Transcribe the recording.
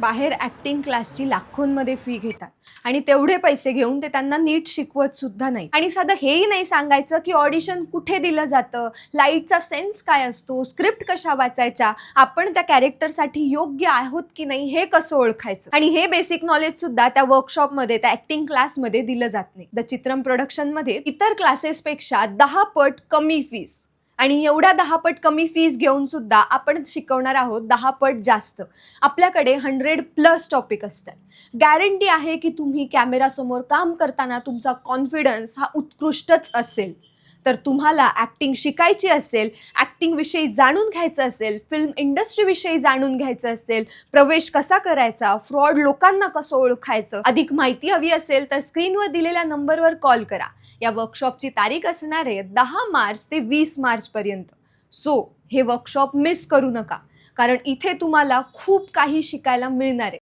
बाहेर ॲक्टिंग क्लासची लाखोंमध्ये फी घेतात आणि तेवढे पैसे घेऊन ते त्यांना नीट शिकवत सुद्धा नाही. आणि साधं हेही नाही सांगायचं की ऑडिशन कुठे दिलं जातं, लाईटचा सेन्स काय असतो, स्क्रिप्ट कशा वाचायच्या, आपण त्या कॅरेक्टरसाठी योग्य आहोत की नाही हे कसं ओळखायचं. आणि हे बेसिक नॉलेज सुद्धा त्या वर्कशॉपमध्ये, त्या ॲक्टिंग क्लासमध्ये दिलं जात नाही. द चित्रम प्रोडक्शनमध्ये इतर क्लासेसपेक्षा 10 पट कमी फीस, आणि एवढ्या 10 पट कमी फीस घेऊन सुद्धा आपण शिकवणार आहोत 10 पट जास्त. आपल्याकडे 100+ टॉपिक असतात. गॅरंटी आहे की तुम्ही कॅमेरासमोर काम करताना तुमचा कॉन्फिडन्स हा उत्कृष्टच असेल. तर तुम्हाला ॲक्टिंग शिकायची असेल, ॲक्टिंगविषयी जाणून घ्यायचं असेल, फिल्म इंडस्ट्रीविषयी जाणून घ्यायचं असेल, प्रवेश कसा करायचा, फ्रॉड लोकांना कसं ओळखायचं, अधिक माहिती हवी असेल तर स्क्रीनवर दिलेल्या नंबरवर कॉल करा. या वर्कशॉपची तारीख असणार आहे 10 मार्च ते 20 मार्चपर्यंत. सो हे वर्कशॉप मिस करू नका, कारण इथे तुम्हाला खूप काही शिकायला मिळणार आहे.